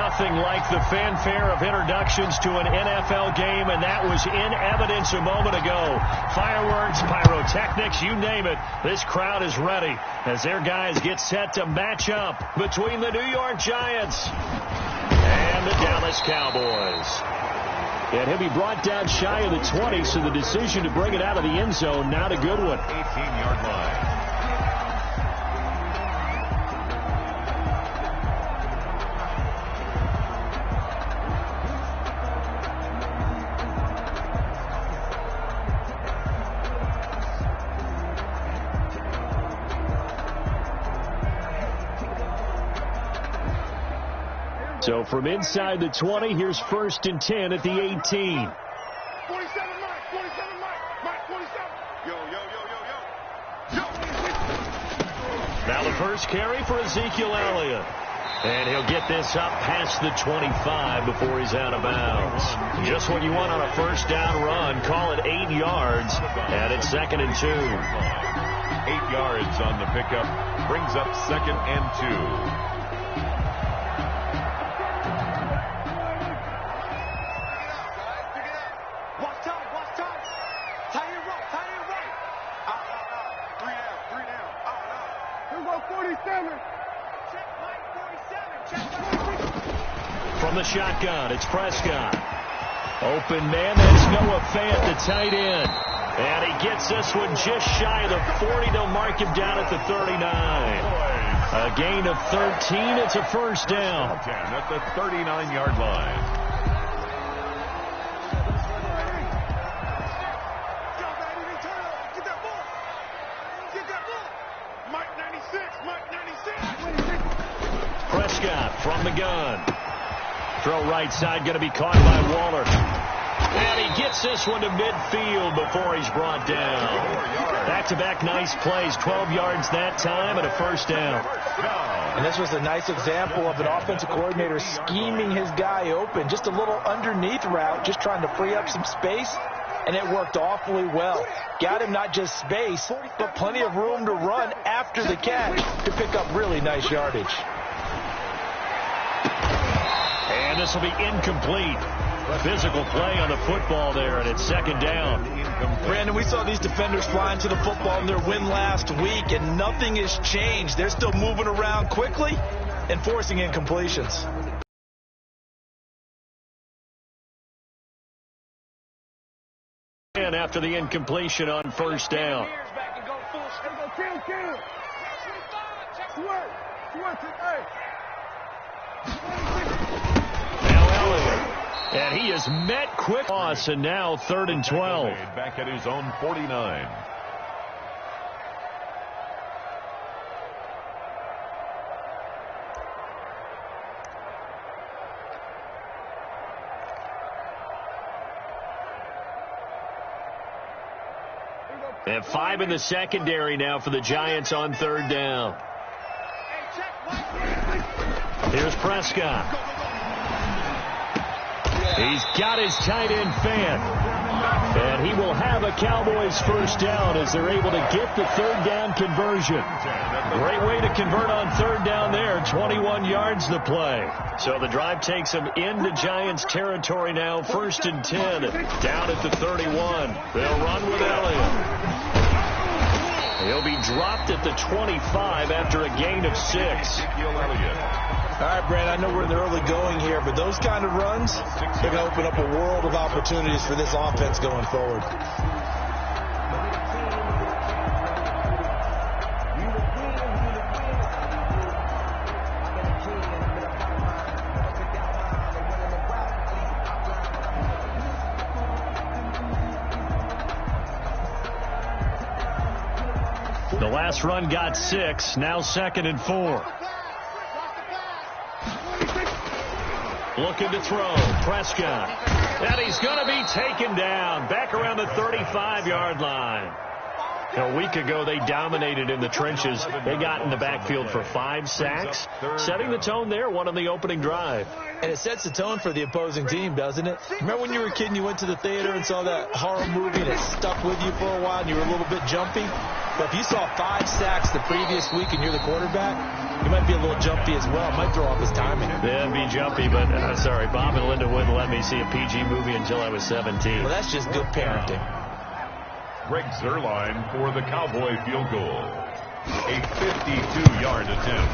Nothing like the fanfare of introductions to an NFL game, and that was in evidence a moment ago. Fireworks, pyrotechnics, you name it. This crowd is ready as their guys get set to match up between the New York Giants and the Dallas Cowboys. And he'll be brought down shy of the 20, so the decision to bring it out of the end zone, not a good one. 18-yard line. So from inside the 20, here's 1st and 10 at the 18. 47, Mike. 47, Mike. 47. Yo. Now the first carry for Ezekiel Elliott. And he'll get this up past the 25 before he's out of bounds. Just what you want on a first down run. Call it 8 yards. And it's 2nd and 2. 8 yards on the pickup. Brings up 2nd and 2. From the shotgun, it's Prescott. Open man, that's Noah Fant, the tight end. And he gets this one just shy of the 40. They'll mark him down at the 39. A gain of 13. It's a first down. 10 at the 39-yard line. Prescott from the gun. Throw right side, going to be caught by Waller. And he gets this one to midfield before he's brought down. Back-to-back nice plays, 12 yards that time and a first down. And this was a nice example of an offensive coordinator scheming his guy open. Just a little underneath route, just trying to free up some space, and it worked awfully well. Got him not just space, but plenty of room to run after the catch to pick up really nice yardage. And this will be incomplete. Physical play on the football there, and it's 2nd down. Brandon, we saw these defenders flying to the football in their win last week, and nothing has changed. They're still moving around quickly and forcing incompletions. And after the incompletion on first down. And he is met quick loss, and now 3rd and 12. Back at his own 49. And 5 in the secondary now for the Giants on 3rd down. Here's Prescott. He's got his tight end Fant. And he will have a Cowboys first down as they're able to get the 3rd down conversion. Great way to convert on 3rd down there. 21 yards the play. So the drive takes them into Giants territory now. 1st and 10 down at the 31. They'll run with Elliott. He'll be dropped at the 25 after a gain of 6. All right, Brad, I know we're in the early going here, but those kind of runs, they're going to open up a world of opportunities for this offense going forward. The last run got 6, now 2nd and 4. Looking to throw. Prescott. And he's going to be taken down. Back around the 35-yard line. A week ago, they dominated in the trenches. They got in the backfield for 5 sacks, setting the tone there, one on the opening drive. And it sets the tone for the opposing team, doesn't it? Remember when you were a kid and you went to the theater and saw that horror movie and it stuck with you for a while and you were a little bit jumpy? But if you saw 5 sacks the previous week and you're the quarterback, you might be a little jumpy as well. It might throw off his timing. Yeah, be jumpy, but sorry, Bob and Linda wouldn't let me see a PG movie until I was 17. Well, that's just good parenting. Greg Zuerlein for the Cowboy field goal. A 52-yard attempt.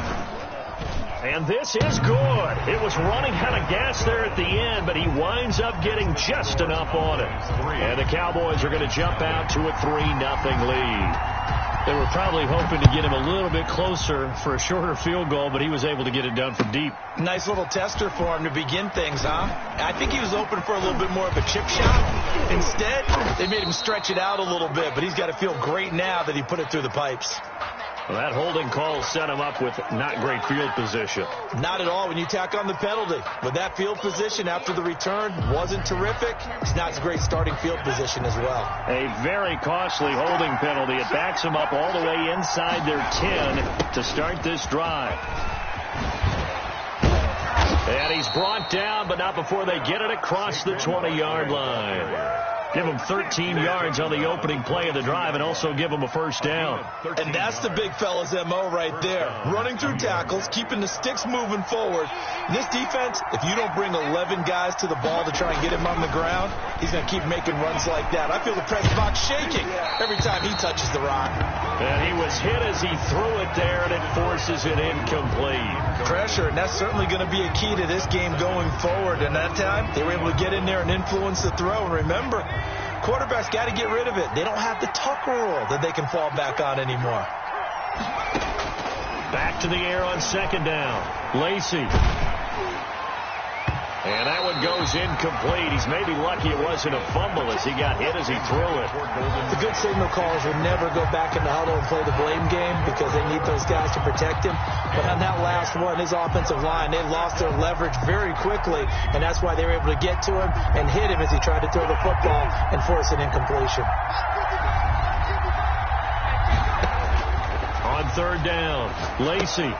And this is good. It was running out of gas there at the end, but he winds up getting just enough on it. And the Cowboys are going to jump out to a 3-0 lead. They were probably hoping to get him a little bit closer for a shorter field goal, but he was able to get it done from deep. Nice little tester for him to begin things, huh? I think he was open for a little bit more of a chip shot. Instead, they made him stretch it out a little bit, but he's got to feel great now that he put it through the pipes. Well, that holding call set him up with not great field position. Not at all when you tack on the penalty. With that field position after the return wasn't terrific, it's not great starting field position as well. A very costly holding penalty. It backs him up all the way inside their 10 to start this drive. And he's brought down, but not before they get it across the 20-yard line. Give him 13 yards on the opening play of the drive and also give him a first down. And that's the big fella's MO right there. Running through tackles, keeping the sticks moving forward. In this defense, if you don't bring 11 guys to the ball to try and get him on the ground, he's going to keep making runs like that. I feel the press box shaking every time he touches the rock. And he was hit as he threw it there, and it forces it incomplete. Pressure, and that's certainly going to be a key to this game going forward. And that time, they were able to get in there and influence the throw. And remember, quarterbacks got to get rid of it. They don't have the tuck rule that they can fall back on anymore. Back to the air on second down. Lacey. And that one goes incomplete. He's maybe lucky it wasn't a fumble as he got hit as he threw it. The good signal callers would never go back in the huddle and play the blame game because they need those guys to protect him. But on that last one, his offensive line, they lost their leverage very quickly, and that's why they were able to get to him and hit him as he tried to throw the football and force an incompletion. On third down, Lacey.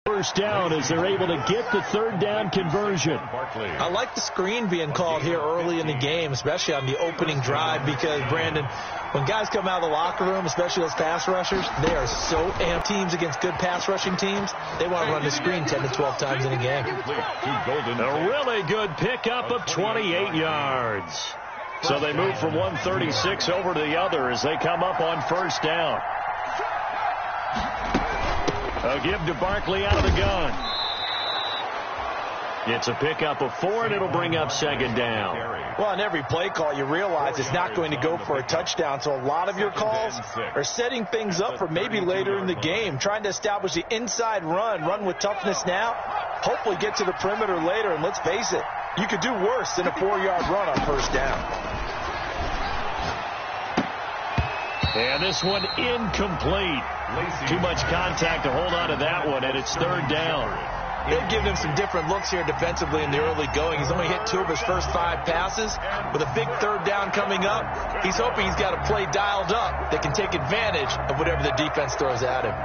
First down as they're able to get the third down conversion. I like the screen being called here early in the game, especially on the opening drive, because, Brandon, when guys come out of the locker room, especially those pass rushers, they are so amped. Teams against good pass rushing teams, they want to run the screen 10 to 12 times in a game. A really good pickup of 28 yards. So they move from 136 over to the other as they come up on first down. A give to Barkley out of the gun. It's a pickup of 4, and it'll bring up second down. Well, on every play call, you realize it's not going to go for a touchdown, so a lot of your calls are setting things up for maybe later in the game, trying to establish the inside run with toughness now, hopefully get to the perimeter later, and let's face it, you could do worse than a 4-yard run on first down. And this one incomplete. Too much contact to hold on to that one, and it's third down. They've given him some different looks here defensively in the early going. He's only hit 2 of his first 5 passes. With a big third down coming up, he's hoping he's got a play dialed up that can take advantage of whatever the defense throws at him.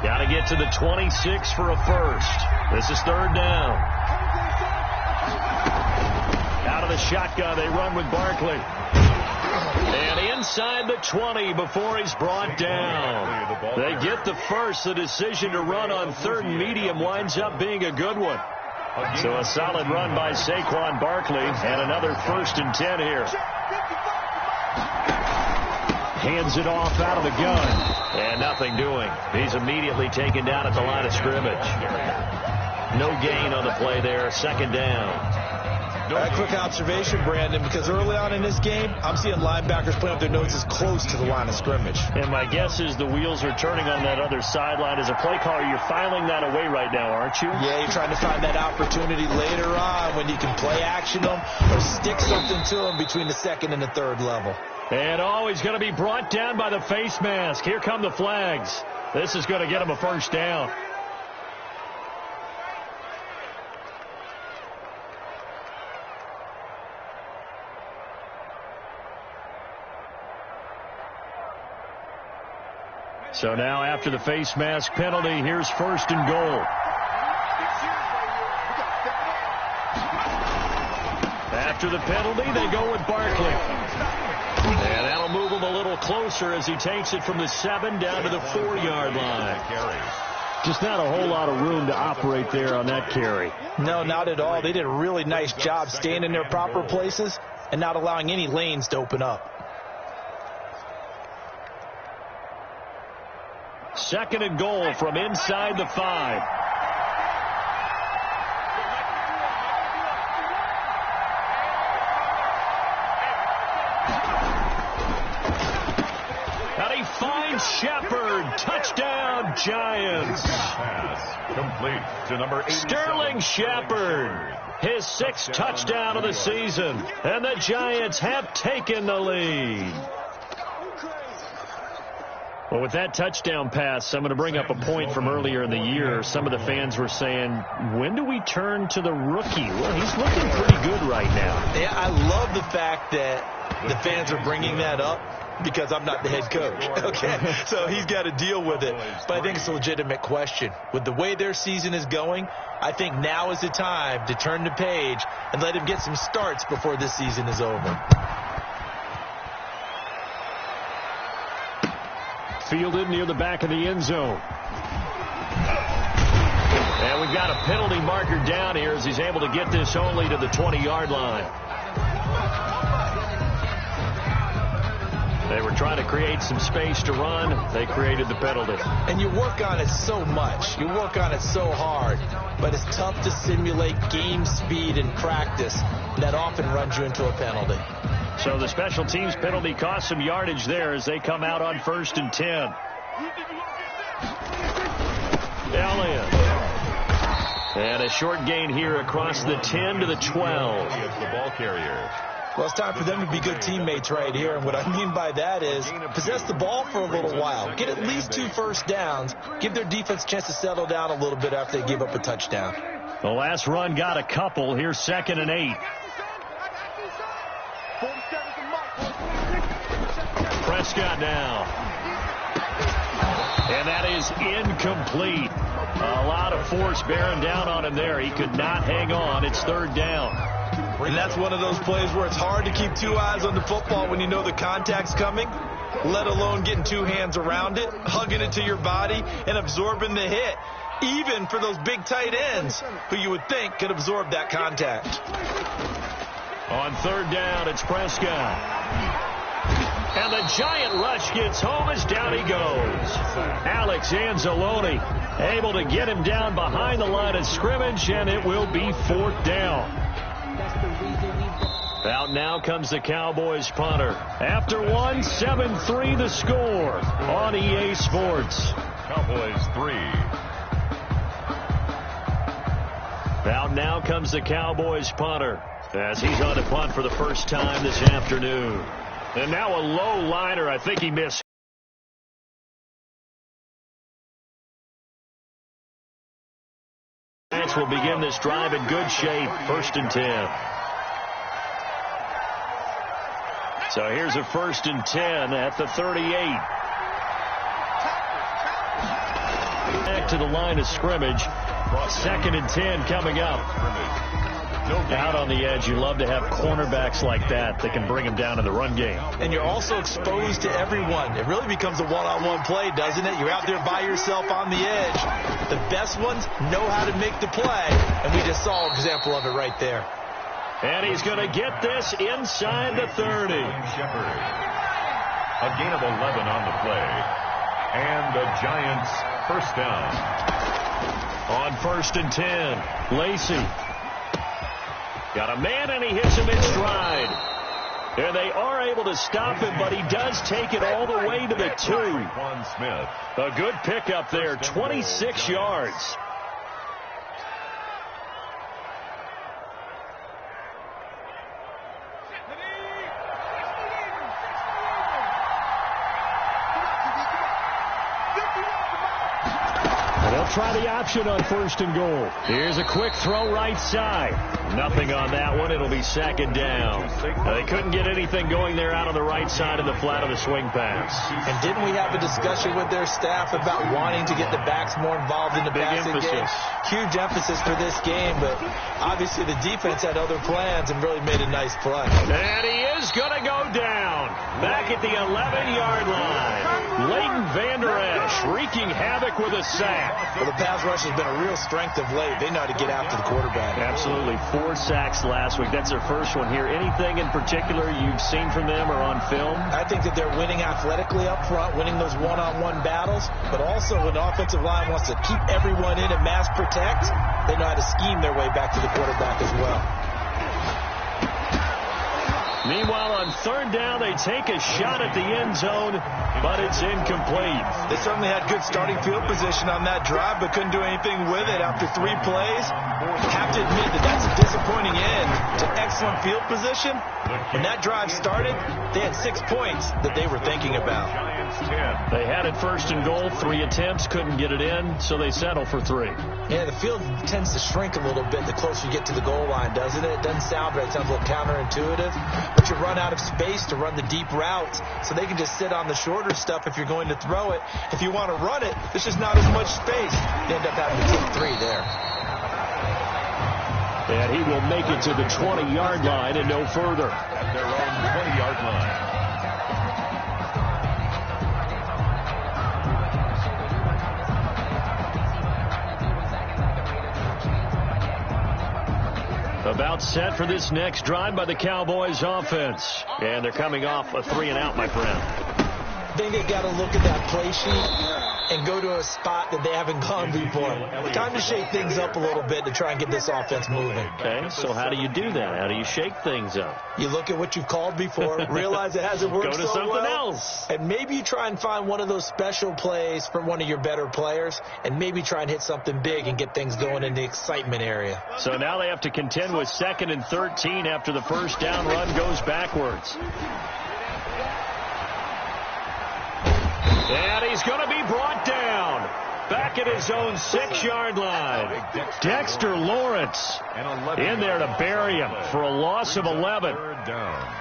Got to get to the 26 for a first. This is third down. Out of the shotgun, they run with Barkley. And inside the 20 before he's brought down. They get the first. The decision to run on third and medium winds up being a good one. So a solid run by Saquon Barkley and another first and 10 here. Hands it off out of the gun. And nothing doing. He's immediately taken down at the line of scrimmage. No gain on the play there. Second down. A quick observation, Brandon, because early on in this game, I'm seeing linebackers putting up their noses close to the line of scrimmage. And my guess is the wheels are turning on that other sideline. As a play caller, you're filing that away right now, aren't you? Yeah, you're trying to find that opportunity later on when you can play action them or stick something to them between the second and the third level. And he's going to be brought down by the face mask. Here come the flags. This is going to get him a first down. So now after the face mask penalty, here's first and goal. After the penalty, they go with Barkley. And that'll move him a little closer as he takes it from the 7 down to the 4-yard line. Just not a whole lot of room to operate there on that carry. No, not at all. They did a really nice job staying in their proper places and not allowing any lanes to open up. Second and goal from inside the 5. And he finds Shepard. Touchdown, Giants. Pass complete to number 87. Sterling Shepard. His 6th touchdown of the season. And the Giants have taken the lead. Well, with that touchdown pass, I'm going to bring up a point from earlier in the year. Some of the fans were saying, when do we turn to the rookie? Well, he's looking pretty good right now. Yeah, I love the fact that the fans are bringing that up because I'm not the head coach. Okay, so he's got to deal with it. But I think it's a legitimate question. With the way their season is going, I think now is the time to turn the page and let him get some starts before this season is over. Fielded near the back of the end zone. And we've got a penalty marker down here as he's able to get this only to the 20-yard line. They were trying to create some space to run. They created the penalty. And you work on it so much. You work on it so hard. But it's tough to simulate game speed in practice. That often runs you into a penalty. So the special teams penalty cost some yardage there as they come out on 1st and 10. Elliott. And a short gain here across the 10 to the 12. The ball carrier. Well, it's time for them to be good teammates right here. And what I mean by that is possess the ball for a little while. Get at least 2 first downs. Give their defense a chance to settle down a little bit after they give up a touchdown. The last run got a couple. Here's 2nd and 8. Prescott now. And that is incomplete. A lot of force bearing down on him there. He could not hang on. It's 3rd down. And that's one of those plays where it's hard to keep 2 eyes on the football when you know the contact's coming, let alone getting 2 hands around it, hugging it to your body, and absorbing the hit, even for those big tight ends who you would think could absorb that contact. On 3rd down, it's Prescott. And the giant rush gets home as down he goes. Alex Anzalone able to get him down behind the line of scrimmage, and it will be 4th down. Out now comes the Cowboys punter. After 1, 7-3 the score on EA Sports. Cowboys 3. Out now comes the Cowboys punter as he's on to punt for the first time this afternoon. And now a low liner. I think he missed. Giants will begin this drive in good shape. 1st and 10. So here's a 1st and 10 at the 38. Back to the line of scrimmage. 2nd and 10 coming up. Out on the edge, you love to have cornerbacks like that can bring them down in the run game. And you're also exposed to everyone. It really becomes a one-on-one play, doesn't it? You're out there by yourself on the edge. The best ones know how to make the play, and we just saw an example of it right there. And he's going to get this inside the 30. Shepard. A gain of 11 on the play. And the Giants first down. On 1st and 10, Lacey. Got a man, and he hits him in stride. And they are able to stop him, but he does take it all the way to the 2. Juan Smith. A good pickup there, 26 yards. try the option on 1st and goal. Here's a quick throw right side. Nothing on that one. It'll be 2nd down. They couldn't get anything going there out on the right side of the flat of the swing pass. And didn't we have a discussion with their staff about wanting to get the backs more involved in the passing game? Huge emphasis for this game, but obviously the defense had other plans and really made a nice play. And he is going to go down. Back at the 11-yard line. Leighton Vander Esch wreaking havoc with a sack. Well, the pass rush has been a real strength of late. They know how to get after the quarterback. Absolutely. 4 sacks last week. That's their first one here. Anything in particular you've seen from them or on film? I think that they're winning athletically up front, winning those one-on-one battles, but also when the offensive line wants to keep everyone in and mass protect, they know how to scheme their way back to the quarterback as well. Meanwhile, on 3rd down, they take a shot at the end zone, but it's incomplete. They certainly had good starting field position on that drive, but couldn't do anything with it after 3 plays. Have to admit that that's a disappointing end to excellent field position. When that drive started, they had 6 points that they were thinking about. They had it 1st and goal, 3 attempts, couldn't get it in, so they settle for 3. Yeah, the field tends to shrink a little bit the closer you get to the goal line, doesn't it? It doesn't sound right. It sounds a little counterintuitive. But you run out of space to run the deep routes, so they can just sit on the shorter stuff if you're going to throw it. If you want to run it, there's just not as much space. You end up having to take 3 there. And he will make it to the 20-yard line and no further. At their own 20-yard line. About set for this next drive by the Cowboys offense. And they're coming off a 3-and-out, my friend. I think they got to look at that play sheet and go to a spot that they haven't gone before. Time to shake things up a little bit to try and get this offense moving. Okay, so how do you do that? How do you shake things up? You look at what you've called before, realize it hasn't worked Go to so something well, else. and maybe you try and find one of those special plays for one of your better players, and maybe try and hit something big and get things going in the excitement area. So now they have to contend with 2nd and 13 after the 1st down run goes backwards. And he's going to be brought down. Back at his own 6-yard line. Dexter Lawrence in there to bury him for a loss of 11. 3rd down.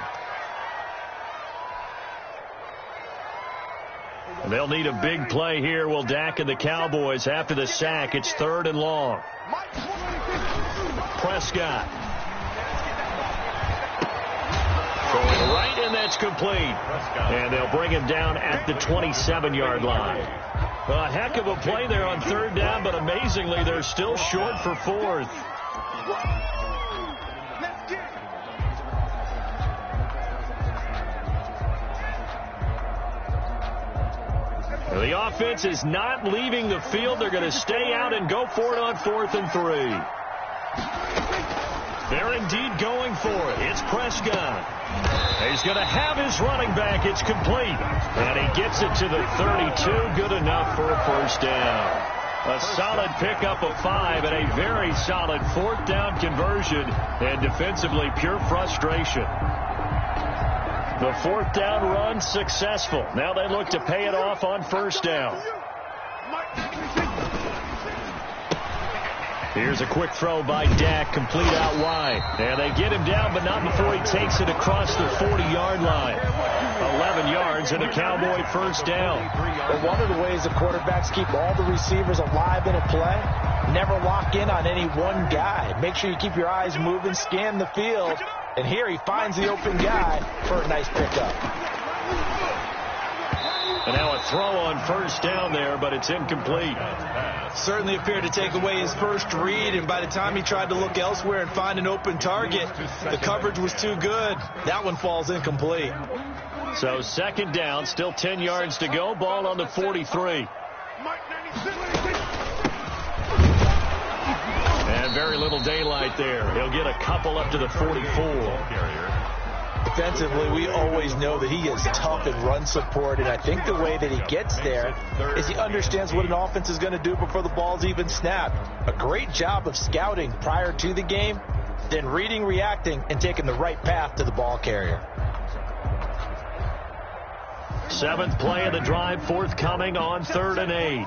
They'll need a big play here. Will Dak and the Cowboys after the sack. It's 3rd and long. Prescott. Going right, and that's complete. And they'll bring him down at the 27-yard line. A heck of a play there on 3rd down, but amazingly, they're still short for 4th. The offense is not leaving the field. They're going to stay out and go for it on 4th and 3. They're indeed going for it. It's Prescott. He's going to have his running back. It's complete. And he gets it to the 32. Good enough for a 1st down. A solid pickup of 5 and a very solid 4th down conversion. And defensively, pure frustration. The 4th down run successful. Now they look to pay it off on 1st down. Here's a quick throw by Dak, complete out wide. And they get him down, but not before he takes it across the 40-yard line. 11 yards and a Cowboy 1st down. Well, one of the ways the quarterbacks keep all the receivers alive in a play, never lock in on any one guy. Make sure you keep your eyes moving, scan the field. And here he finds the open guy for a nice pickup. And now a throw on 1st down there, but it's incomplete. Certainly appeared to take away his first read, and by the time he tried to look elsewhere and find an open target, the coverage was too good. That one falls incomplete. So 2nd down, still 10 yards to go. Ball on the 43. And very little daylight there. He'll get a couple up to the 44. Defensively, we always know that he is tough in run support, and I think the way that he gets there is he understands what an offense is going to do before the ball's even snapped. A great job of scouting prior to the game, then reading, reacting, and taking the right path to the ball carrier. 7th play of the drive, forthcoming on 3rd and 8.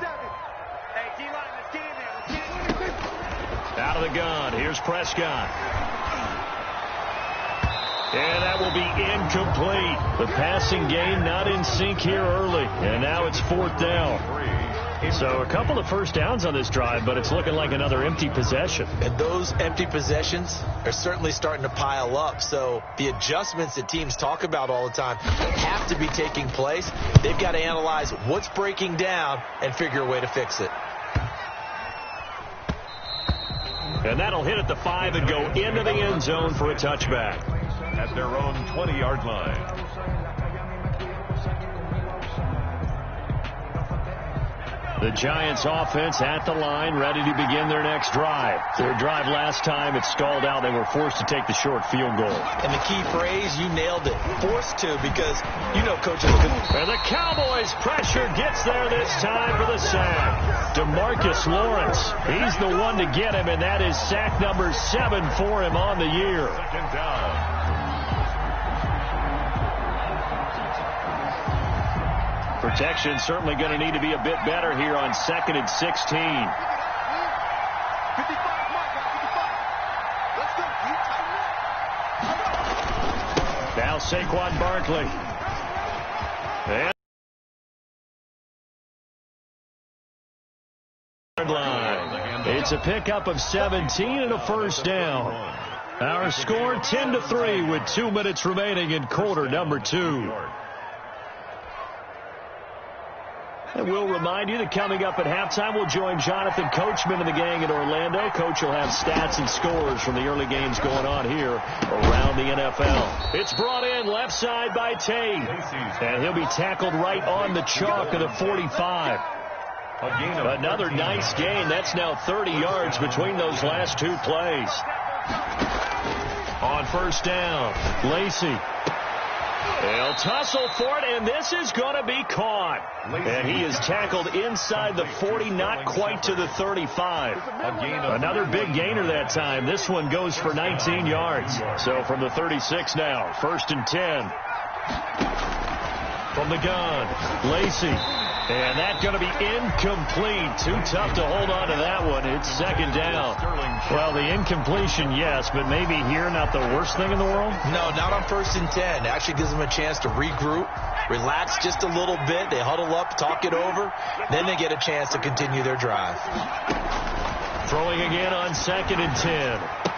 Out of the gun, here's Prescott. And that will be incomplete. The passing game not in sync here early. And now it's 4th down. So a couple of first downs on this drive, but it's looking like another empty possession. And those empty possessions are certainly starting to pile up. So the adjustments that teams talk about all the time have to be taking place. They've got to analyze what's breaking down and figure a way to fix it. And that'll hit at the 5 and go into the end zone for a touchback. At their own 20-yard line. The Giants offense at the line, ready to begin their next drive. Their drive last time, it stalled out. They were forced to take the short field goal. And the key phrase, you nailed it, forced to, because you know coaches could. And the Cowboys pressure gets there this time for the sack. DeMarcus Lawrence, he's the one to get him, and that is sack number 7 for him on the year. Second down. Protection certainly going to need to be a bit better here on 2nd and 16. Now Saquon Barkley. And line. It's a pickup of 17 and a first down. Our score 10-3 with 2 minutes remaining in quarter number 2. And we'll remind you that coming up at halftime, we'll join Jonathan Coachman and the gang in Orlando. Coach will have stats and scores from the early games going on here around the NFL. It's brought in left side by Tate. And he'll be tackled right on the chalk of the 45. Another nice gain. That's now 30 yards between those last 2 plays. On first down, Lacey. They'll tussle for it, and this is going to be caught. And he is tackled inside the 40, not quite to the 35. Another big gainer that time. This one goes for 19 yards. So from the 36 now, 1st and 10. From the gun, Lacey. And that's going to be incomplete. Too tough to hold on to that one. It's 2nd down. Well, the incompletion, yes, but maybe here not the worst thing in the world? No, not on 1st and 10. It actually gives them a chance to regroup, relax just a little bit. They huddle up, talk it over. Then they get a chance to continue their drive. Throwing again on 2nd and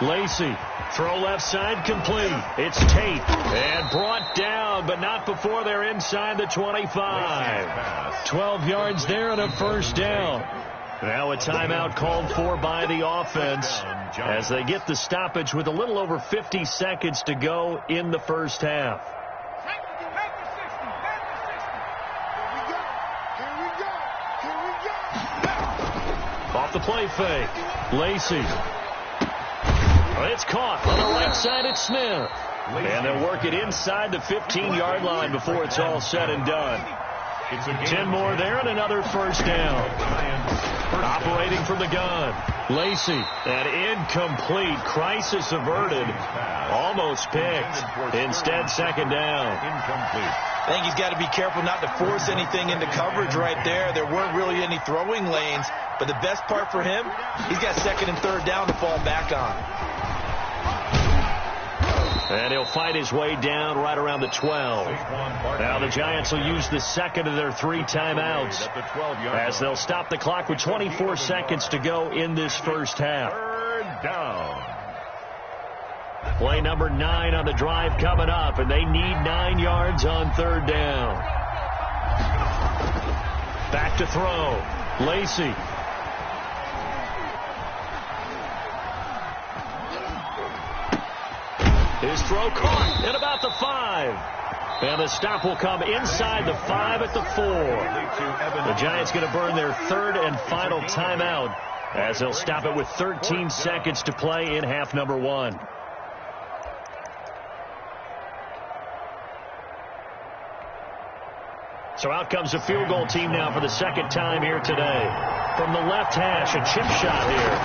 10. Lacey. Throw left side complete. It's Tate. And brought down, but not before they're inside the 25. 12 yards there and a first down. Now a timeout called for by the offense as they get the stoppage with a little over 50 seconds to go in the first half. Off the play fake. Lacey. It's caught on the right side. It's Smith. And they'll work it inside the 15-yard line before it's all said and done. 10 more there and another first down. Operating from the gun. Lacey. That incomplete. Crisis averted. Almost picked. Instead, 2nd down. Incomplete. I think he's got to be careful not to force anything into coverage right there. There weren't really any throwing lanes. But the best part for him, he's got 2nd and 3rd down to fall back on. And he'll fight his way down right around the 12. Now the Giants will use the 2nd of their 3 timeouts as they'll stop the clock with 24 seconds to go in this first half. 3rd down. Play number 9 on the drive coming up, and they need 9 yards on 3rd down. Back to throw. Lacey. His throw caught at about the 5. And the stop will come inside the 5 at the 4. The Giants going to burn their 3rd and final timeout as they'll stop it with 13 seconds to play in half number 1. So out comes the field goal team now for the 2nd time here today. From the left hash, a chip shot here.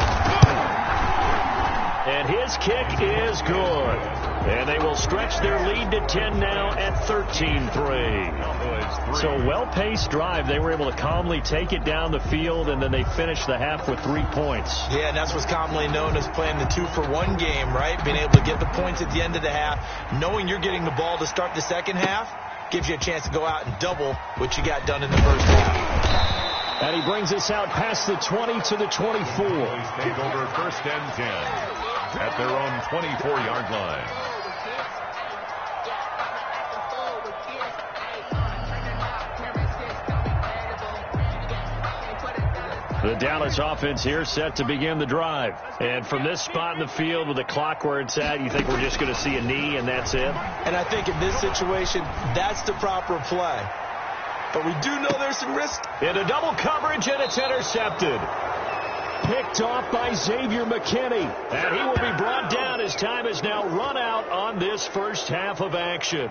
And his kick is good. And they will stretch their lead to 10 now at 13-3. So well-paced drive. They were able to calmly take it down the field, and then they finished the half with 3 points. Yeah, and that's what's commonly known as playing the 2-for-1 game, right? Being able to get the points at the end of the half, knowing you're getting the ball to start the second half, gives you a chance to go out and double what you got done in the first half. And he brings us out past the 20 to the 24. Take over 1st and 10 at their own 24-yard line. The Dallas offense here set to begin the drive. And from this spot in the field with the clock where it's at, you think we're just going to see a knee and that's it? And I think in this situation, that's the proper play. But we do know there's some risk. Into double coverage, and it's intercepted. Picked off by Xavier McKinney. And he will be brought down as time is now run out on this first half of action.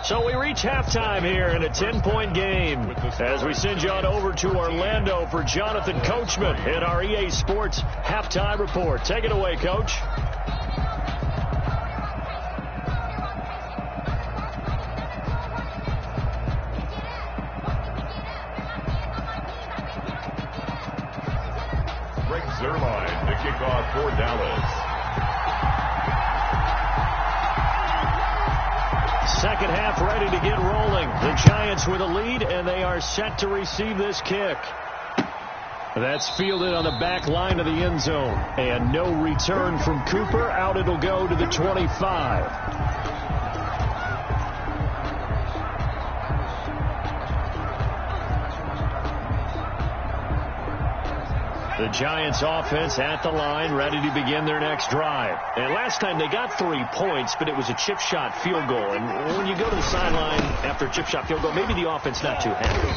So we reach halftime here in a 10-point game as we send you on over to Orlando for Jonathan Coachman in our EA Sports Halftime Report. Take it away, Coach. Greg Zuerlein to kick off for Dallas. Second half ready to get rolling. The Giants with a lead, and they are set to receive this kick. That's fielded on the back line of the end zone. And no return from Cooper. Out it'll go to the 25. The Giants offense at the line, ready to begin their next drive. And last time they got 3 points, but it was a chip shot field goal. And when you go to the sideline after a chip shot field goal, maybe the offense not too happy.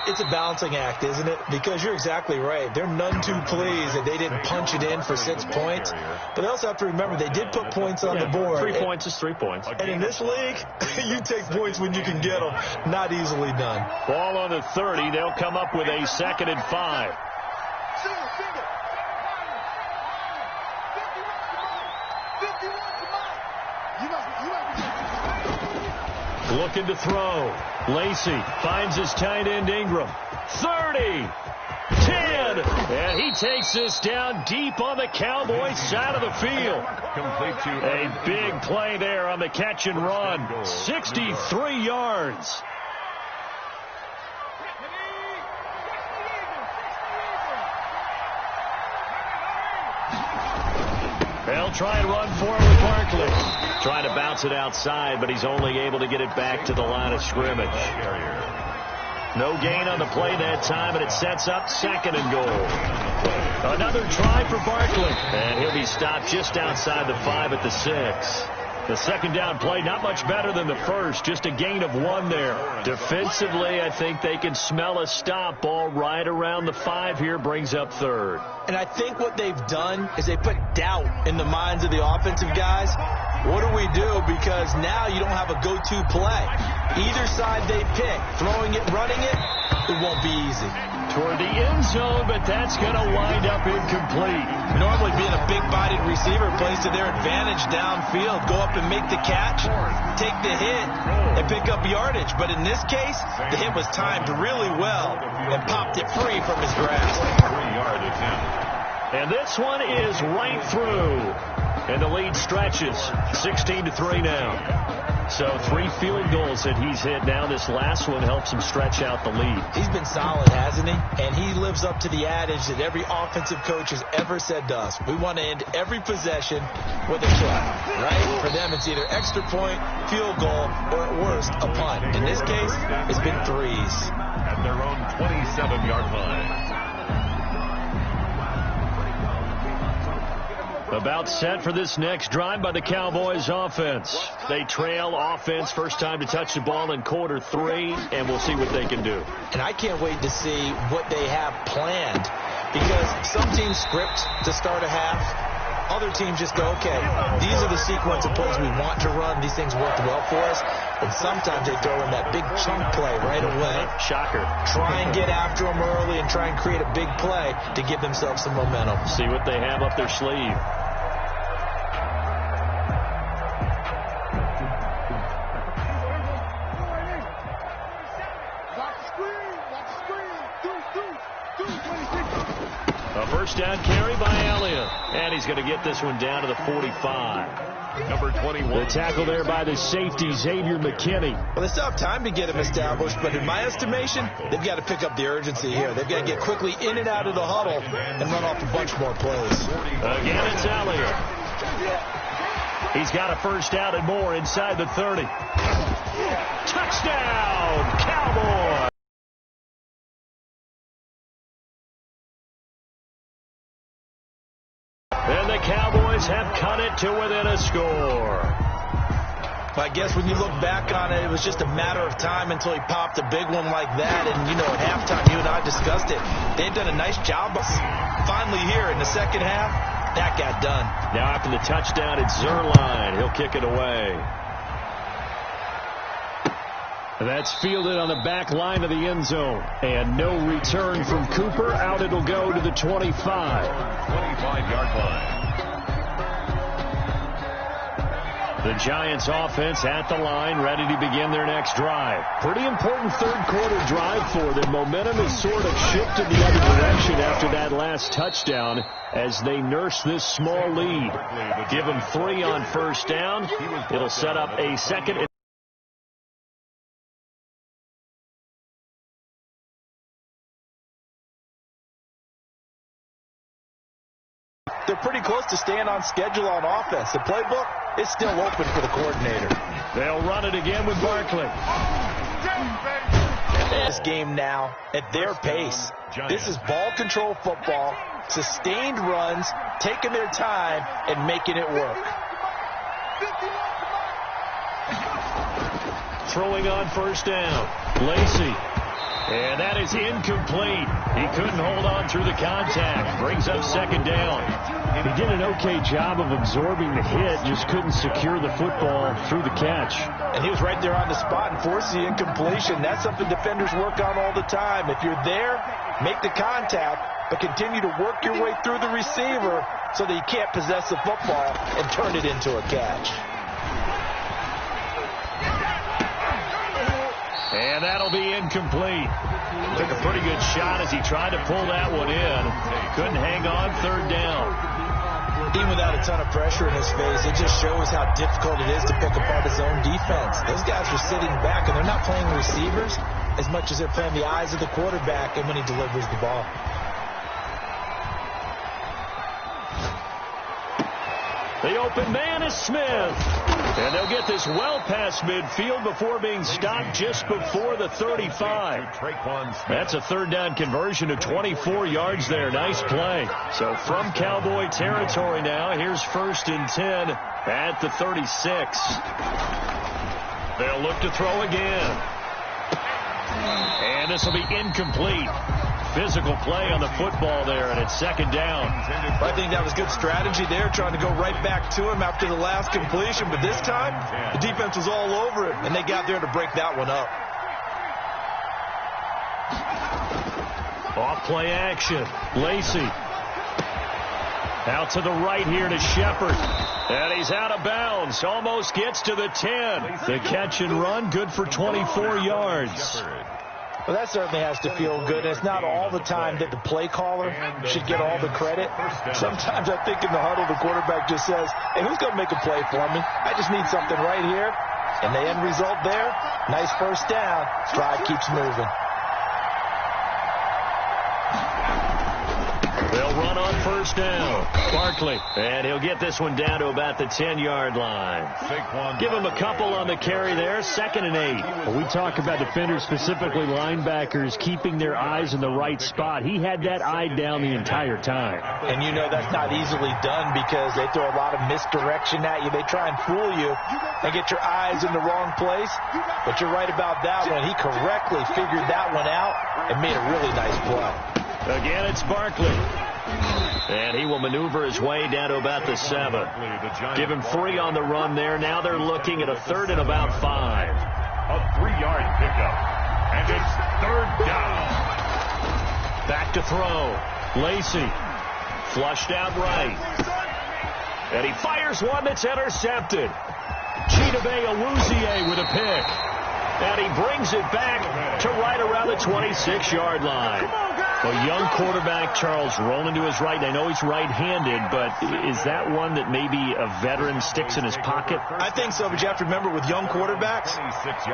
It's a balancing act, isn't it? Because you're exactly right. They're none too pleased that they didn't punch it in for 6 points. But they also have to remember they did put points on the board. 3 points is 3 points. And in this league, you take points when you can get them. Not easily done. Ball on the 30. They'll come up with a 2nd and 5. Looking to throw. Lacey finds his tight end Ingram. 30. 10. And he takes this down deep on the Cowboys side of the field. A big play there on the catch and run. 63 yards. They'll try and run for it with Barkley. Trying to bounce it outside, but he's only able to get it back to the line of scrimmage. No gain on the play that time, and it sets up 2nd and goal. Another try for Barkley, and he'll be stopped just outside the 5 at the 6. The 2nd down play, not much better than the first, just a gain of 1 there. Defensively, I think they can smell a stop. Ball right around the 5 here, brings up 3rd. And I think what they've done is they put doubt in the minds of the offensive guys. What do we do? Because now you don't have a go-to play. Either side they pick, throwing it, running it, it won't be easy. Toward the end zone, but that's going to wind up incomplete. Normally being a big-bodied receiver plays to their advantage downfield. Go up and make the catch, take the hit, and pick up yardage. But in this case, the hit was timed really well and popped it free from his grasp. 3-yard attempt. And this one is right through. And the lead stretches 16-3 now. So 3 field goals that he's hit now. This last one helps him stretch out the lead. He's been solid, hasn't he? And he lives up to the adage that every offensive coach has ever said to us. We want to end every possession with a try, right? For them, it's either extra point, field goal, or at worst, a punt. In this case, it's been 3s. At their own 27-yard line. About set for this next drive by the Cowboys offense. They trail offense first time to touch the ball in quarter 3, and we'll see what they can do. And I can't wait to see what they have planned, because some teams script to start a half. Other teams just go, okay, these are the sequence of plays we want to run. These things worked well for us. But sometimes they throw in that big chunk play right away. Shocker. Try and get after them early and try and create a big play to give themselves some momentum. See what they have up their sleeve. A first down carry by Elliott. And he's going to get this one down to the 45. Number 21. The tackle there by the safety, Xavier McKinney. Well, they still have time to get him established, but in my estimation, they've got to pick up the urgency here. They've got to get quickly in and out of the huddle and run off a bunch more plays. Again, it's Elliott. He's got a first down and more inside the 30. Touchdown, Cowboys! And the Cowboys have cut it to within a score. I guess when you look back on it, it was just a matter of time until he popped a big one like that. And, you know, at halftime, you and I discussed it. They've done a nice job of finally here in the second half. That got done. Now after the touchdown, it's Zerline. He'll kick it away. That's fielded on the back line of the end zone. And no return from Cooper. Out it'll go to the 25. 25-yard line. The Giants offense at the line, ready to begin their next drive. Pretty important third quarter drive for them. Momentum has sort of shifted the other direction after that last touchdown as they nurse this small lead. Give them 3 on first down. It'll set up a second. They're pretty close to staying on schedule on offense. The playbook is still open for the coordinator. They'll run it again with Barkley. This game now at their pace. This is ball control football, sustained runs, taking their time and making it work. Throwing on first down. Lacey. And that is incomplete. He couldn't hold on through the contact. Brings up second down. He did an okay job of absorbing the hit, just couldn't secure the football through the catch. And he was right there on the spot and forced the incompletion. That's something defenders work on all the time. If you're there, make the contact, but continue to work your way through the receiver so that you can't possess the football and turn it into a catch. And that'll be incomplete. Took a pretty good shot as he tried to pull that one in. Couldn't hang on third down. Even without a ton of pressure in his face, it just shows how difficult it is to pick apart his own defense. Those guys were sitting back, and they're not playing receivers as much as they're playing the eyes of the quarterback and when he delivers the ball. The open man is Smith. And they'll get this well past midfield before being stopped just before the 35. That's a third down conversion of 24 yards there. Nice play. So from Cowboy territory now, here's 1st and 10 at the 36. They'll look to throw again. And this will be incomplete. Physical play on the football there, and it's second down. I think that was good strategy there, trying to go right back to him after the last completion. But this time, the defense was all over it, and they got there to break that one up. Off play action. Lacey. Out to the right here to Shepard. And he's out of bounds. Almost gets to the 10. The catch and run, good for 24 yards. Well, that certainly has to feel good. It's not all the time that the play caller should get all the credit. Sometimes I think in the huddle, the quarterback just says, hey, who's going to make a play for me? I just need something right here. And the end result there, nice first down. Drive keeps moving. They'll run on first down. Barkley. And he'll get this one down to about the 10-yard line. Give him a couple on the carry there. 2nd and 8. Well, we talk about defenders, specifically linebackers, keeping their eyes in the right spot. He had that eye down the entire time. And you know that's not easily done because they throw a lot of misdirection at you. They try and fool you and get your eyes in the wrong place. But you're right about that one. He correctly figured that one out and made a really nice play. Again, it's Barkley. And he will maneuver his way down to about the 7. Give him 3 on the run there. Now they're looking at a 3rd and about 5. A 3-yard pickup. And it's third down. Back to throw. Lacey. Flushed out right. And he fires one that's intercepted. Chidobe Awuzie with a pick. And he brings it back to right around the 26-yard line. A young quarterback, Charles, rolling to his right. I know he's right-handed, but is that one that maybe a veteran sticks in his pocket? I think so, but you have to remember with young quarterbacks,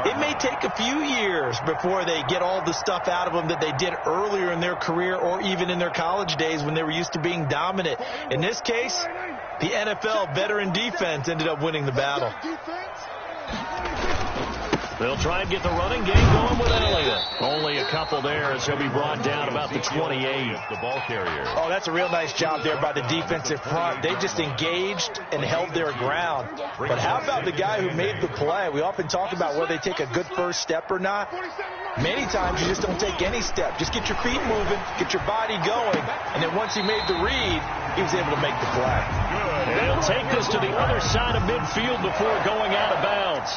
it may take a few years before they get all the stuff out of them that they did earlier in their career or even in their college days when they were used to being dominant. In this case, the NFL veteran defense ended up winning the battle. They'll try and get the running game going with Elliott. Only a couple there as he'll be brought down about the 28. The ball carrier. Oh, that's a real nice job there by the defensive front. They just engaged and held their ground. But how about the guy who made the play? We often talk about whether they take a good first step or not. Many times you just don't take any step. Just get your feet moving, get your body going, and then once he made the read, he was able to make the play. And he'll take this to the other side of midfield before going out of bounds.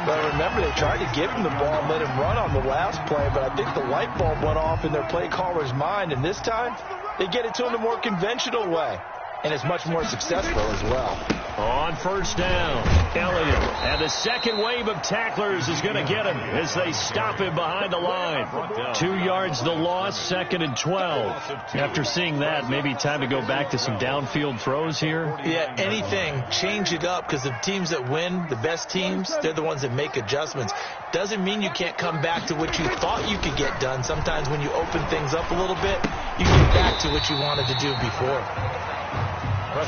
But remember, they tried to give him the ball and let him run on the last play, but I think the light bulb went off in their play caller's mind, and this time they get it to him the more conventional way, and it's much more successful as well. On first down, Elliott, and the second wave of tacklers is going to get him as they stop him behind the line. 2 yards the loss, 2nd and 12. After seeing that, maybe time to go back to some downfield throws here. Yeah, anything, change it up, because the teams that win, the best teams, they're the ones that make adjustments. Doesn't mean you can't come back to what you thought you could get done. Sometimes when you open things up a little bit, you get back to what you wanted to do before.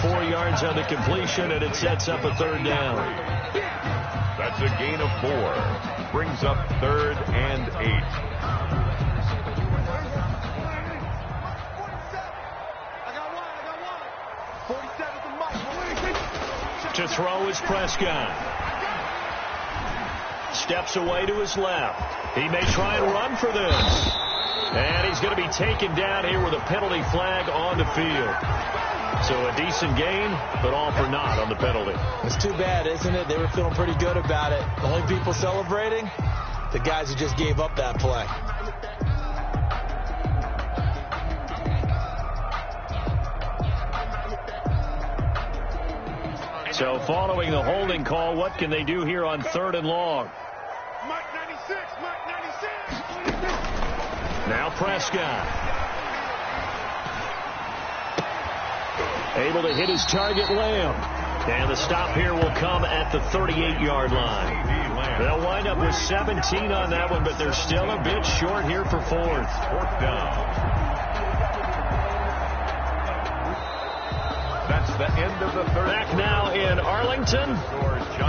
4 yards on the completion, and it sets up a third down. That's a gain of 4. Brings up 3rd and 8. To throw is Prescott. Steps away to his left. He may try and run for this. And he's going to be taken down here with a penalty flag on the field. So a decent gain, but all for naught on the penalty. It's too bad, isn't it? They were feeling pretty good about it. The only people celebrating, the guys who just gave up that play. So following the holding call, what can they do here on 3rd and long? Mike 96, Mike 96. Now Prescott. Able to hit his target, Lamb. And the stop here will come at the 38-yard line. They'll wind up with 17 on that one, but they're still a bit short here for 4th. 4th down. That's the end of the third. Back now in Arlington.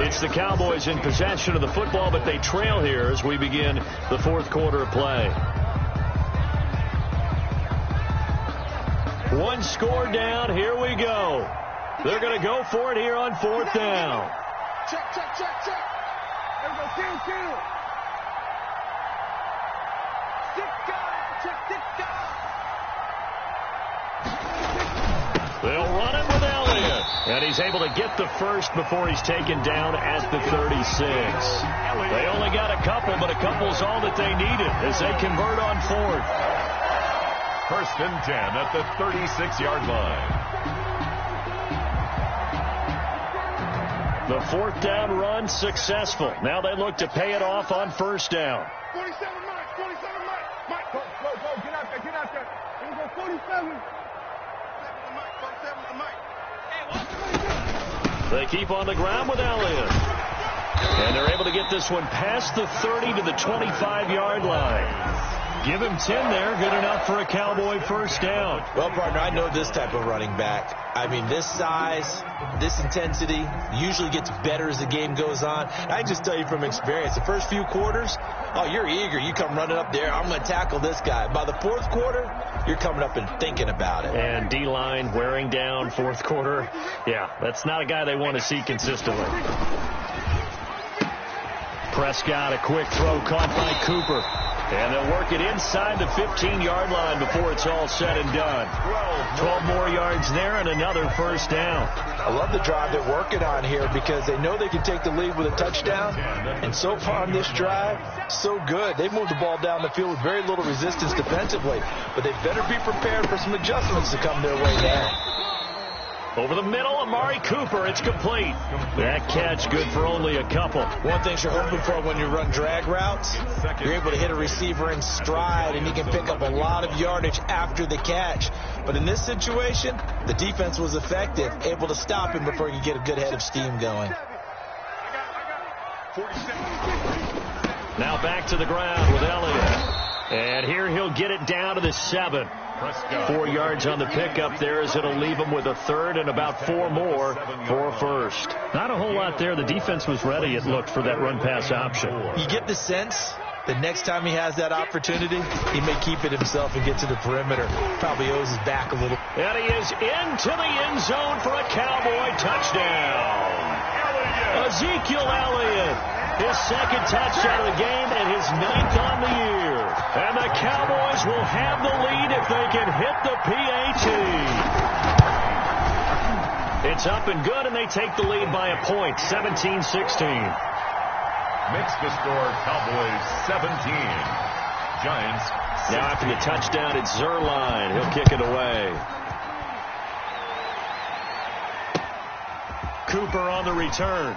It's the Cowboys in possession of the football, but they trail here as we begin the 4th quarter of play. One score down. Here we go. They're going to go for it here on 4th down. Check, check, check, check. There we go. Kill. They'll run it with Elliott. And he's able to get the first before he's taken down at the 36. They only got a couple, but a couple's all that they needed as they convert on 4th. 1st and 10 at the 36-yard line. The 4th down run successful. Now they look to pay it off on 1st down. 47 Mike, 47 Mike. Mike, go, get out there. Here we go, 47. 47 Mike. They keep on the ground with Elliott. And they're able to get this one past the 30 to the 25-yard line. Give him 10 there. Good enough for a Cowboy 1st down. Well, partner, I know this type of running back. I mean, this size, this intensity usually gets better as the game goes on. I can just tell you from experience, the first few quarters, oh, you're eager. You come running up there. I'm going to tackle this guy. By the 4th quarter, you're coming up and thinking about it. And D-line wearing down 4th quarter. Yeah, that's not a guy they want to see consistently. Prescott, a quick throw caught by Cooper. And they'll work it inside the 15-yard line before it's all said and done. 12 more yards there and another first down. I love the drive they're working on here because they know they can take the lead with a touchdown. And so far on this drive, so good. They moved the ball down the field with very little resistance defensively. But they better be prepared for some adjustments to come their way now. Over the middle, Amari Cooper. It's complete. That catch good for only a couple. One thing you're hoping for when you run drag routes, you're able to hit a receiver in stride, and he can pick up a lot of yardage after the catch. But in this situation, the defense was effective, able to stop him before he could get a good head of steam going. Now back to the ground with Elliott. And here he'll get it down to the 7. 4 yards on the pickup there as it'll leave him with a third and about 4 more for a first. Not a whole lot there. The defense was ready, it looked, for that run-pass option. You get the sense that next time he has that opportunity, he may keep it himself and get to the perimeter. Probably owes his back a little. And he is into the end zone for a Cowboy touchdown. Ezekiel Elliott. His second touchdown of the game and his 9th on the year. And the Cowboys will have the lead if they can hit the PAT. It's up and good, and they take the lead by a point, 17-16. Makes the score Cowboys 17. Giants 16. Now after the touchdown, it's Zerline. He'll kick it away. Cooper on the return.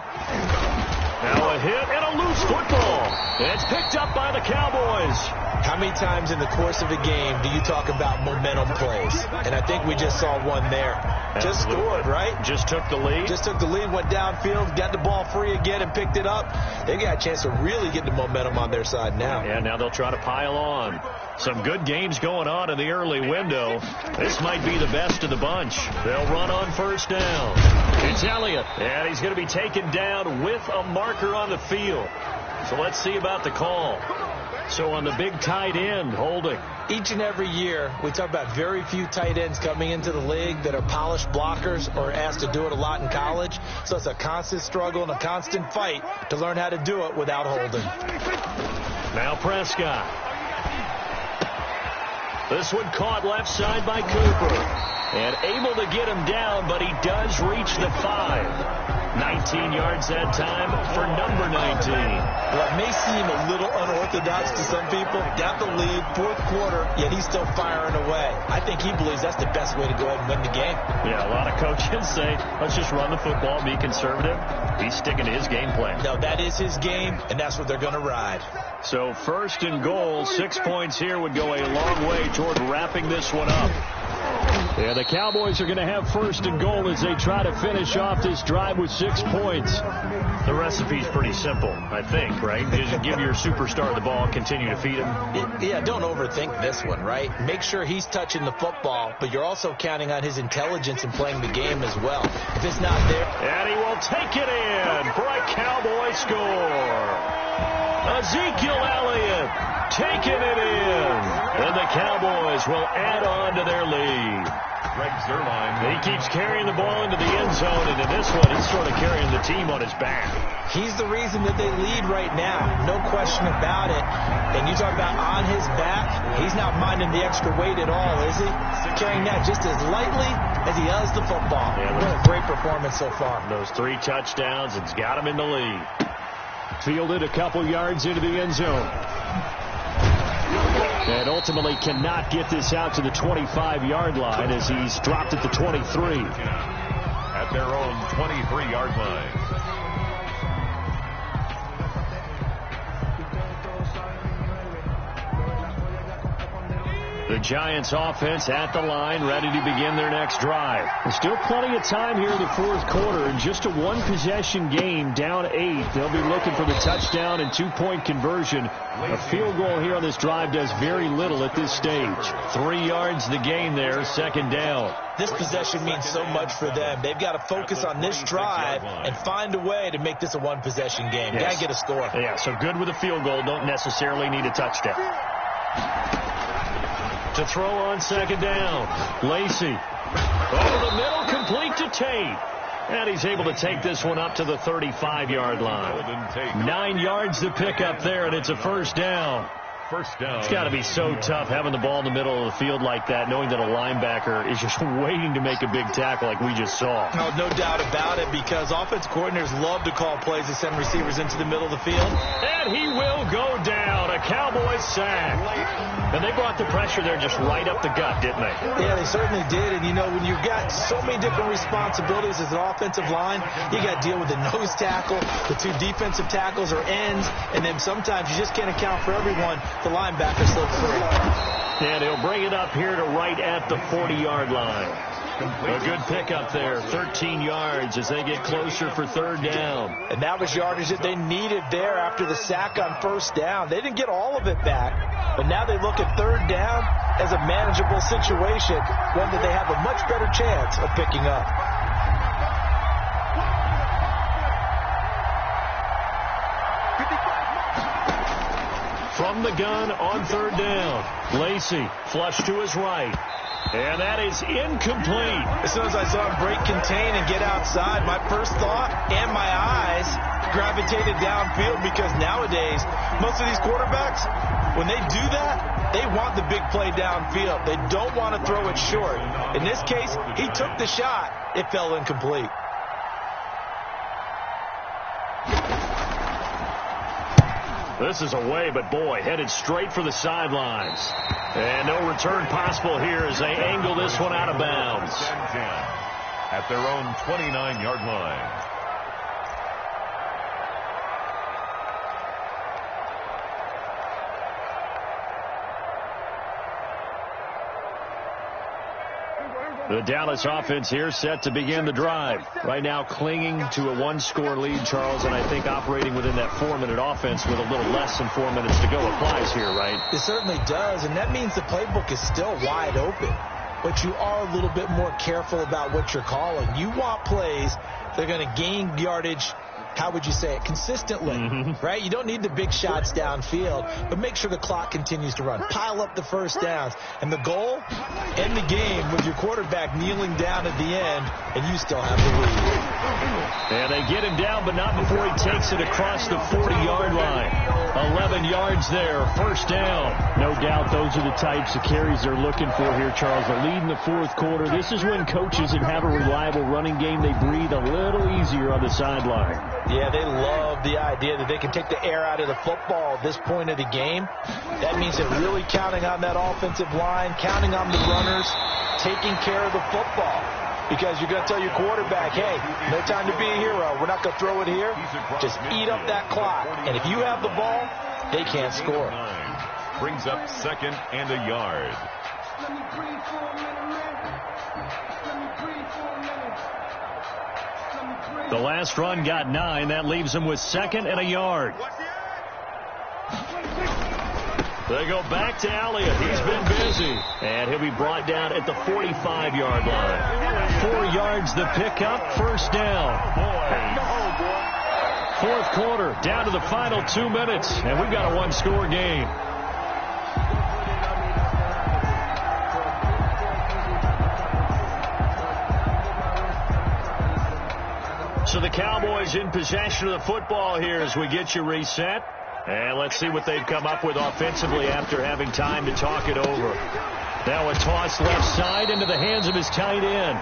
Now a hit and a loose football. And it's picked up by the Cowboys. How many times in the course of a game do you talk about momentum plays? And I think we just saw one there. Just scored, right? Just took the lead. Just took the lead, went downfield, got the ball free again and picked it up. They got a chance to really get the momentum on their side now. Yeah, now they'll try to pile on. Some good games going on in the early window. This might be the best of the bunch. They'll run on first down. It's Elliott, and he's going to be taken down with a marker on the field. So let's see about the call. So on the big tight end, holding. Each and every year, we talk about very few tight ends coming into the league that are polished blockers or asked to do it a lot in college. So it's a constant struggle and a constant fight to learn how to do it without holding. Now Prescott. This one caught left side by Cooper. And able to get him down, but he does reach the 5. 19 yards that time for number 19. Well, it may seem a little unorthodox to some people. Got the lead, fourth quarter, yet he's still firing away. I think he believes that's the best way to go ahead and win the game. Yeah, a lot of coaches say, let's just run the football, be conservative. He's sticking to his game plan. No, that is his game, and that's what they're going to ride. So first and goal, 6 points here would go a long way toward wrapping this one up. Yeah, the Cowboys are going to have first and goal as they try to finish off this drive with 6 points. The recipe's pretty simple, I think, right? Just give your superstar the ball, continue to feed him. Yeah, don't overthink this one, right? Make sure he's touching the football, but you're also counting on his intelligence in playing the game as well. If it's not there... And he will take it in for a Cowboy score. Ezekiel Elliott taking it in. And the Cowboys will add on to their lead. Greg Zerline. He keeps carrying the ball into the end zone, and in this one, he's sort of carrying the team on his back. He's the reason that they lead right now. No question about it. And you talk about on his back, he's not minding the extra weight at all, is he? Carrying that just as lightly as he does the football. Yeah, what a great performance so far. Those 3 touchdowns, it's got him in the lead. Fielded a couple yards into the end zone. And ultimately cannot get this out to the 25-yard line as he's dropped at the 23. At their own 23-yard line. The Giants offense at the line, ready to begin their next drive. There's still plenty of time here in the fourth quarter. In just a one-possession game, down 8. They'll be looking for the touchdown and 2-point conversion. A field goal here on this drive does very little at this stage. 3 yards the gain there, second down. This possession means so much for them. They've got to focus on this drive and find a way to make this a one-possession game. Got to get a score. Yeah, so good with a field goal. Don't necessarily need a touchdown. To throw on second down. Lacey. Over the middle, complete to Tate. And he's able to take this one up to the 35-yard line. 9 yards to pick up there, and it's a first down. first down. It's got to be so tough having the ball in the middle of the field like that, knowing that a linebacker is just waiting to make a big tackle like we just saw. No doubt about it, because offense coordinators love to call plays to send receivers into the middle of the field. And he will go down. A Cowboys sack. And they brought the pressure there just right up the gut, didn't they? Yeah, they certainly did. And, you know, when you've got so many different responsibilities as an offensive line, you got to deal with the nose tackle, the two defensive tackles or ends, and then sometimes you just can't account for everyone. The linebacker slips through. And he'll bring it up here to right at the 40-yard line. A good pickup there, 13 yards as they get closer for third down. And that was yardage that they needed there after the sack on first down. They didn't get all of it back, but now they look at third down as a manageable situation, one that they have a much better chance of picking up. From the gun on third down, Lacey flush to his right. And that is incomplete. As soon as I saw him break contain and get outside, my first thought and my eyes gravitated downfield, because nowadays, most of these quarterbacks, when they do that, they want the big play downfield. They don't want to throw it short. In this case, he took the shot. It fell incomplete. This is away, but boy, headed straight for the sidelines. And no return possible here as they angle this one out of bounds. At their own 29-yard line. The Dallas offense here set to begin the drive. Right now clinging to a one-score lead, Charles, and I think operating within that 4-minute offense with a little less than 4 minutes to go applies here, right? It certainly does, and that means the playbook is still wide open. But you are a little bit more careful about what you're calling. You want plays that are going to gain yardage, how would you say it, consistently, right? You don't need the big shots downfield, but make sure the clock continues to run. Pile up the first downs. And the goal, end the game with your quarterback kneeling down at the end, and you still have the lead. And they get him down, but not before he takes it across the 40-yard line. 11 yards there, first down. No doubt those are the types of carries they're looking for here, Charles. The lead in the fourth quarter. This is when coaches that have a reliable running game, they breathe a little easier on the sideline. Yeah, they love the idea that they can take the air out of the football at this point of the game. That means they're really counting on that offensive line, counting on the runners, taking care of the football. Because you're going to tell your quarterback, hey, no time to be a hero. We're not going to throw it here. Just eat up that clock. And if you have the ball, they can't score. Brings up second and a yard. The last run got 9. That leaves him with second and a yard. They go back to Elliott. He's been busy. And he'll be brought down at the 45-yard line. 4 yards the pickup, first down. Fourth quarter, down to the final 2 minutes. And we've got a one-score game. So the Cowboys in possession of the football here as we get you reset. And let's see what they've come up with offensively after having time to talk it over. Now a toss left side into the hands of his tight end.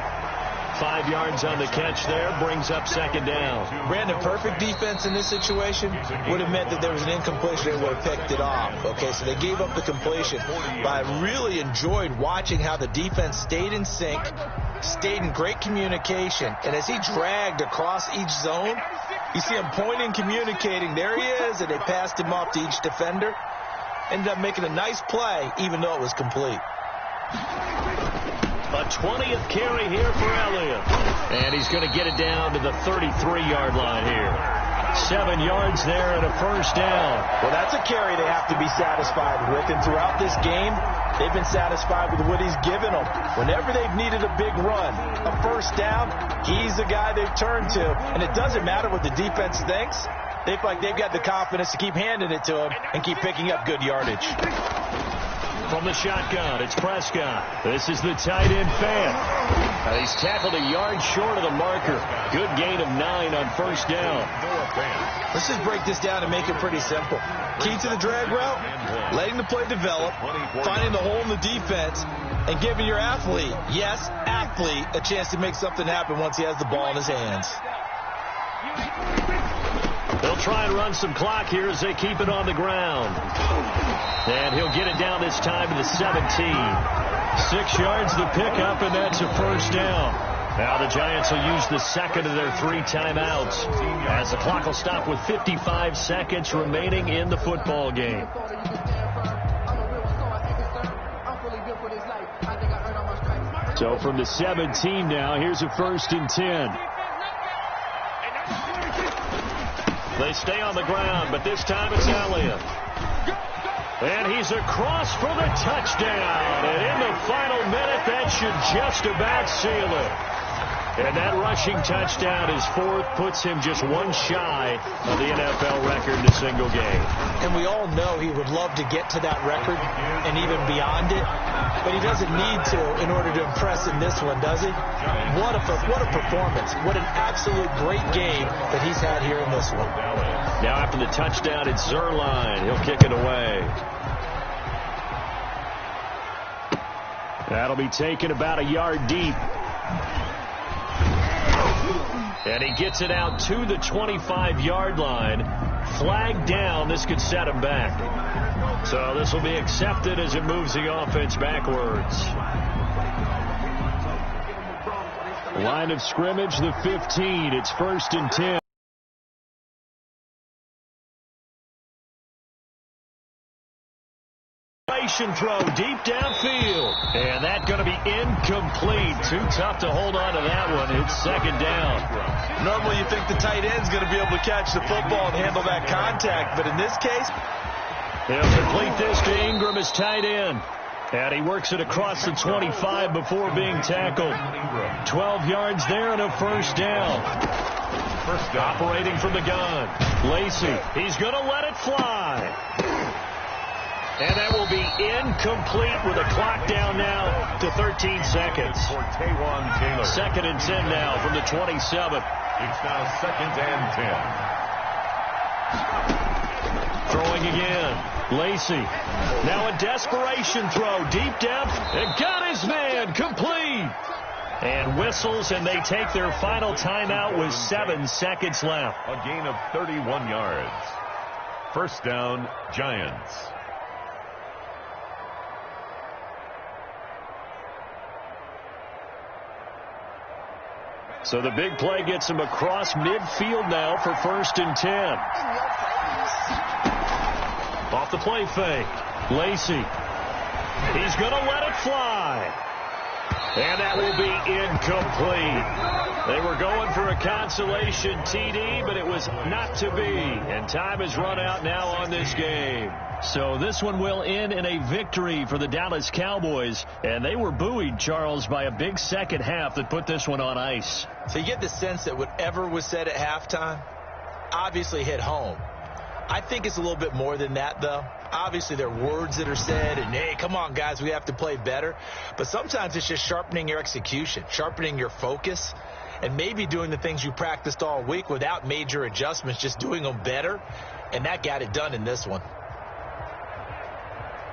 5 yards on the catch there, brings up second down. Brandon, perfect defense in this situation would have meant that there was an incompletion and would have picked it off. Okay, so they gave up the completion. But I really enjoyed watching how the defense stayed in sync, stayed in great communication. And as he dragged across each zone, you see him pointing, communicating. There he is, and they passed him off to each defender. Ended up making a nice play, even though it was complete. A 20th carry here for Elliott. And he's going to get it down to the 33-yard line here. 7 yards there and a first down. Well, that's a carry they have to be satisfied with. And throughout this game, they've been satisfied with what he's given them. Whenever they've needed a big run, a first down, he's the guy they've turned to. And it doesn't matter what the defense thinks. They feel like they've got the confidence to keep handing it to him and keep picking up good yardage. From the shotgun, it's Prescott. This is the tight end Fant. He's tackled a yard short of the marker. Good gain of 9 on first down. Let's just break this down and make it pretty simple. Key to the drag route, letting the play develop, finding the hole in the defense, and giving your athlete, yes, athlete, a chance to make something happen once he has the ball in his hands. They'll try and run some clock here as they keep it on the ground. And he'll get it down this time to the 17. 6 yards the pickup, and that's a first down. Now the Giants will use the second of their 3 timeouts as the clock will stop with 55 seconds remaining in the football game. So from the 17 now, here's a 1st and 10. They stay on the ground, but this time it's Elliott. And he's across for the touchdown. And in the final minute, that should just about seal it. And that rushing touchdown, his 4th, puts him just 1 shy of the NFL record in a single game. And we all know he would love to get to that record and even beyond it. But he doesn't need to in order to impress in this one, does he? What a performance. What an absolute great game that he's had here in this one. Now after the touchdown, it's Zerline. He'll kick it away. That'll be taken about a yard deep. And he gets it out to the 25-yard line. Flag down. This could set him back. So this will be accepted as it moves the offense backwards. Line of scrimmage, the 15. It's 1st and 10. Throw deep downfield. And that's going to be incomplete. Too tough to hold on to that one. It's 2nd down. Normally you think the tight end's going to be able to catch the football and handle that contact. But in this case, they'll complete this to Ingram as tight end. And he works it across the 25 before being tackled. 12 yards there and a first down. Operating from the gun. Lacey. He's going to let it fly. And that will be incomplete with a clock down now to 13 seconds. 2nd and 10 now from the 27. It's now 2nd and 10. Throwing again. Lacey. Now a desperation throw deep down. And got his man complete. And whistles, and they take their final timeout with 7 seconds left. A gain of 31 yards. First down, Giants. So the big play gets him across midfield now for 1st and 10. Off the play fake. Lacey. He's going to let it fly. And that will be incomplete. They were going for a consolation TD, but it was not to be. And time has run out now on this game. So this one will end in a victory for the Dallas Cowboys. And they were buoyed, Charles, by a big second half that put this one on ice. So you get the sense that whatever was said at halftime obviously hit home. I think it's a little bit more than that, though. Obviously, there are words that are said, and, hey, come on, guys, we have to play better. But sometimes it's just sharpening your execution, sharpening your focus, and maybe doing the things you practiced all week without major adjustments, just doing them better. And that got it done in this one.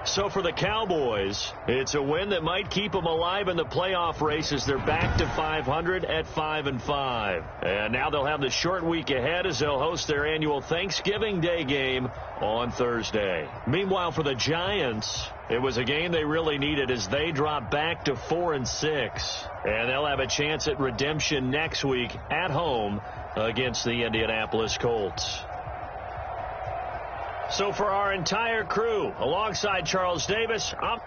So for the Cowboys, it's a win that might keep them alive in the playoff race as they're back to 500 at 5-5. And now they'll have the short week ahead as they'll host their annual Thanksgiving Day game on Thursday. Meanwhile, for the Giants, it was a game they really needed as they drop back to 4-6. And they'll have a chance at redemption next week at home against the Indianapolis Colts. So for our entire crew, alongside Charles Davis, I'm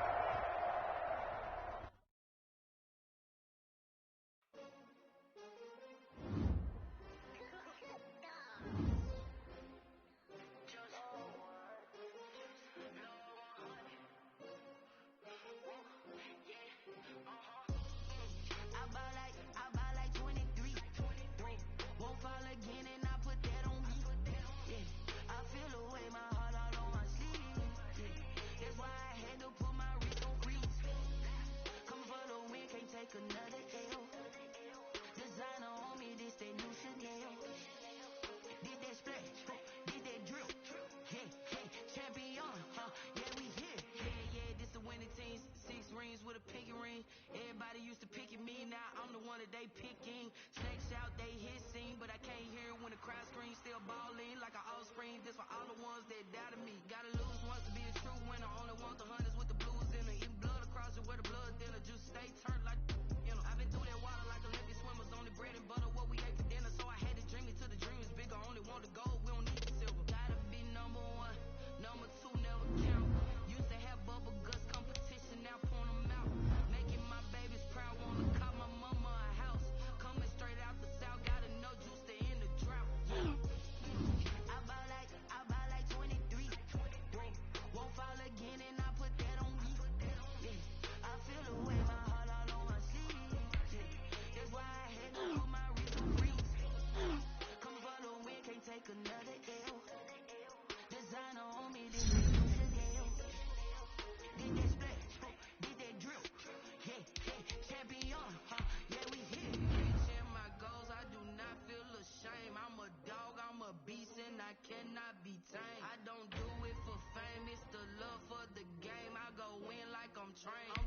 cannot be tamed. I don't do it for fame, it's the love for the game. I go in like I'm trained.